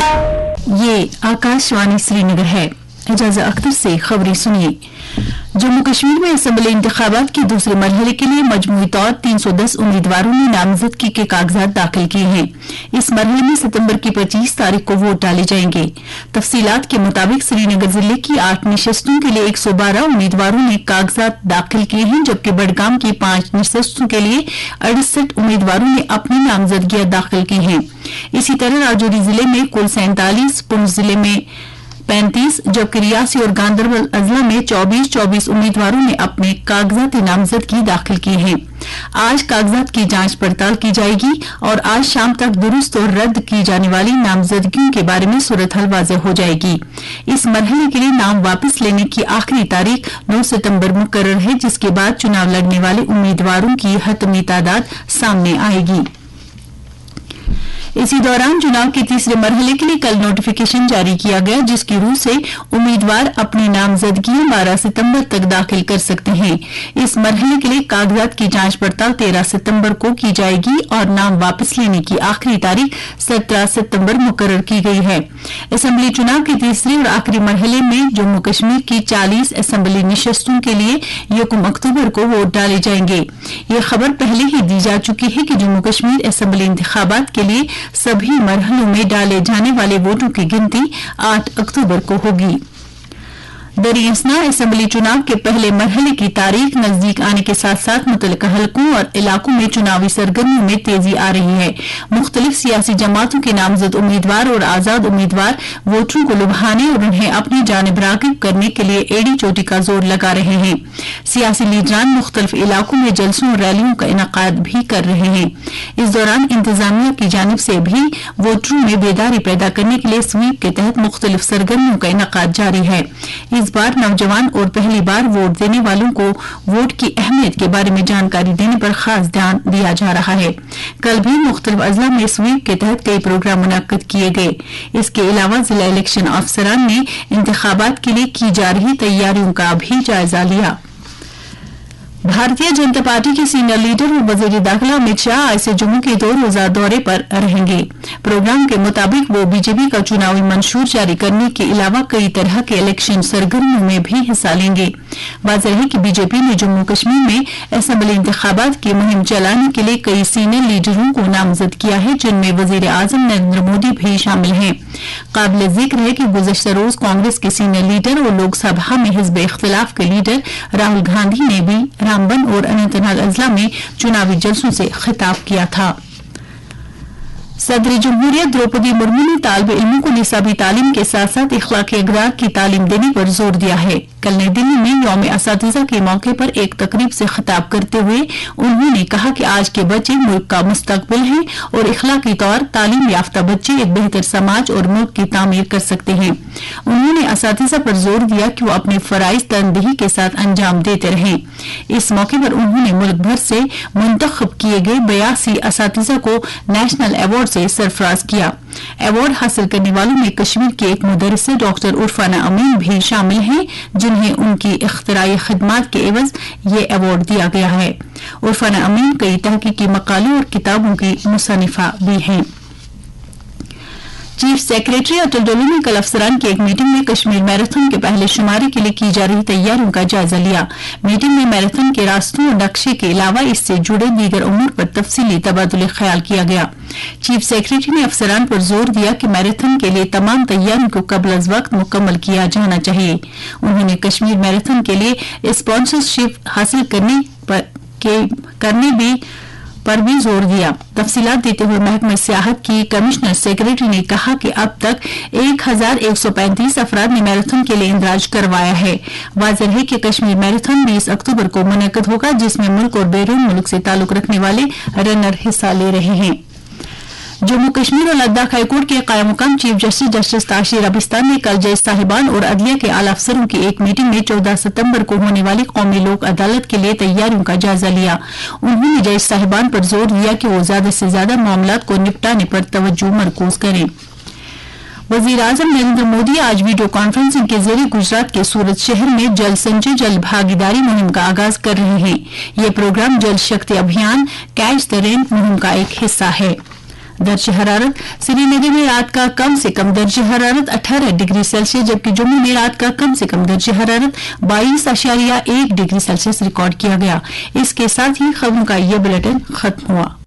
ये आकाशवाणी श्रीनगर है। एजाज़ा अख्तर से खबरें सुनिए। जम्मू कश्मीर में असेंबली इंतखाबात के दूसरे मरहले के लिए मजमूई तौर 310 उम्मीदवारों ने नामजदगी के कागजात दाखिल किए हैं। इस मरहले में सितंबर की 25 तारीख को वोट डाले जाएंगे। तफसीलात के मुताबिक श्रीनगर जिले की 8 नशस्तों के लिए 112 उम्मीदवारों ने कागजात दाखिल किए हैं, जबकि बडगाम की 5 नशस्तों के लिए 68 उम्मीदवारों ने अपनी नामजदगियां दाखिल की हैं। इसी तरह राजौरी जिले में कुल 47, पुंछ जिले में 35, जबकि रियासी और गांधरबल अजला में 24 उम्मीदवारों ने अपने कागजात नामजदगी दाखिल किए हैं। आज कागजात की जांच पड़ताल की जाएगी और आज शाम तक दुरुस्त और रद्द की जाने वाली नामजदगियों के बारे में सूरत-हाल वाज़ेह हो जाएगी। इस मरहले के लिए नाम वापस लेने की आखिरी तारीख 9 सितंबर मुकर्रर है, जिसके बाद चुनाव लड़ने वाले उम्मीदवारों की हतमी तादाद सामने आएगी। इसी दौरान चुनाव के तीसरे मरहले के लिए कल नोटिफिकेशन जारी किया गया, जिसकी रूह से उम्मीदवार अपनी नामजदगी 12 सितंबर तक दाखिल कर सकते हैं। इस मरहले के लिए कागजात की जांच पड़ताल 13 सितंबर को की जाएगी और नाम वापस लेने की आखिरी तारीख 17 सितंबर मुकर्रर की गई है। असेंबली चुनाव के तीसरे और आखिरी मरहले में जम्मू कश्मीर की 40 असेंबली नशस्तों के लिए 1 अक्टूबर को वोट डाले जाएंगे। ये खबर पहले ही दी जा चुकी है कि जम्मू कश्मीर असेंबली इंतखाबात के लिए सभी मरहलों में डाले जाने वाले वोटों की गिनती 8 अक्टूबर को होगी। दरियासना असेंबली चुनाव के पहले मरहले की तारीख नजदीक आने के साथ साथ मुतल्लिका हलकों और इलाकों में चुनावी सरगर्मियों में तेजी आ रही है। मुख्तलिफ सियासी जमातों के नामजद उम्मीदवार और आजाद उम्मीदवार वोटरों को लुभाने और उन्हें अपनी जानिब राग़िब करने के लिए एड़ी चोटी का जोर लगा रहे हैं। सियासी लीडरान मुख्तलिफ इलाकों में जलसों और रैलियों का इनेकाद भी कर रहे हैं। इस दौरान इंतजामिया की जानिब से भी वोटरों में बेदारी पैदा करने के लिए स्वीप के तहत मुख्तलिफ सरगर्मियों का इनेकाद जारी है। इस बार नौजवान और पहली बार वोट देने वालों को वोट की अहमियत के बारे में जानकारी देने पर खास ध्यान दिया जा रहा है। कल भी मुख्तलिफ अजला में स्वीप के तहत कई प्रोग्राम मुनक्कद किए गए। इसके अलावा जिला इलेक्शन अफसरान ने इंतखाबात के लिए की जा रही तैयारियों का भी जायजा लिया। भारतीय जनता पार्टी के सीनियर लीडर और वजीर दाखिला अमित शाह आज से जम्मू के 2 रोजा दौरे पर रहेंगे। प्रोग्राम के मुताबिक वो बीजेपी का चुनावी मंशूर जारी करने के अलावा कई तरह के इलेक्शन सरगर्मियों में भी हिस्सा लेंगे। वाज़ेह है कि बीजेपी ने जम्मू कश्मीर में असेंबली इंतखाबात की मुहिम चलाने के लिए कई सीनियर लीडरों को नामजद किया है, जिनमें वजीर आजम नरेंद्र मोदी भी शामिल हैं। काबिल जिक्र है कि गुज़श्ता रोज कांग्रेस के सीनियर लीडर और लोकसभा में हिज़्ब इख्तिलाफ के लीडर राहुल गांधी ने भी रामबन और अनंतनाग अजला में चुनावी जलसों से खिताब किया था। सदर जमहूरियत द्रौपदी मुर्मू ने तालिब इल्मों को निसाबी तालीम के साथ साथ इखलाकी अगदार की तालीम देने पर जोर दिया है। कल नई दिल्ली में यौम असातिज़ा के मौके पर एक तकरीब से खिताब करते हुए उन्होंने कहा कि आज के बच्चे मुल्क का मुस्तकबिल हैं और इखलाकी तौर तालीम याफ्ता बच्चे एक बेहतर समाज और मुल्क की तामीर कर सकते हैं। उन्होंने असातिज़ा पर जोर दिया कि वो अपने फराइज तनदेही के साथ अंजाम देते रहें। इस मौके पर उन्होंने मुल्क भर से मुंतखब किए गए 82 असातिज़ा को नेशनल अवार्ड से सरफराज किया। अवार्ड हासिल करने वालों में कश्मीर के एक मुदर्रिसा डॉक्टर उरफाना अमीन भी शामिल हैं, जिन्हें उनकी इख्तिराई खिदमात के एवज ये अवार्ड दिया गया है। उरफाना अमीन कई तहकीकी मकालों और किताबों की मुसन्निफा भी हैं। चीफ सेक्रेटरी अटल डोलू ने कल अफसरान की एक मीटिंग में कश्मीर मैराथन के पहले शुमारे के लिए की जा रही तैयारियों का जायजा लिया। मीटिंग में मैराथन के रास्तों और नक्शे के अलावा इससे जुड़े दीगर उमूर पर तफसीली तबादुल ख्याल किया गया। चीफ सेक्रेटरी ने अफसरान पर जोर दिया कि मैराथन के लिए तमाम तैयारियों को कबल अज वक्त मुकम्मल किया जाना चाहिए। उन्होंने कश्मीर मैराथन के लिए स्पॉन्सरशिप हासिल करने पर भी जोर दिया। तफसीलात देते हुए महकमा सियाहत की कमिश्नर सेक्रेटरी ने कहा कि अब तक 1135 अफराद ने मैराथन के लिए इंदराज करवाया है। वाज़ेह है कि कश्मीर मैराथन 20 अक्टूबर को मुनक्कद होगा, जिसमें मुल्क और बैरून मुल्क से ताल्लुक रखने वाले रनर हिस्सा ले रहे हैं। जम्मू कश्मीर और लद्दाख हाईकोर्ट के कायम मुकाम चीफ जस्टिस ताशीर अबिस्तान ने कल जज साहिबान और अदलिया के आला अफसरों की एक मीटिंग में 14 सितंबर को होने वाली कौमी लोक अदालत के लिए तैयारियों का जायजा लिया। उन्होंने जज साहिबान पर जोर दिया कि वो ज्यादा से ज्यादा मामलात को निपटाने पर तवज्जो मरकूज करें। वजीर आजम नरेंद्र मोदी आज वीडियो कॉन्फ्रेंसिंग के जरिए गुजरात के सूरत शहर में जल संचय जल भागीदारी मुहिम का आगाज कर रहे हैं। ये प्रोग्राम जल शक्ति अभियान कैच द रेन मुहिम का एक हिस्सा है। درجہ حرارت سری نگر میں رات کا کم سے کم درجہ حرارت 18 ڈگری سیلسیس جبکہ جموں میں رات کا کم سے کم درجہ حرارت 22.1 ڈگری سیلسیس ریکارڈ کیا گیا۔ اس کے ساتھ ہی خبروں کا یہ بلیٹن ختم ہوا۔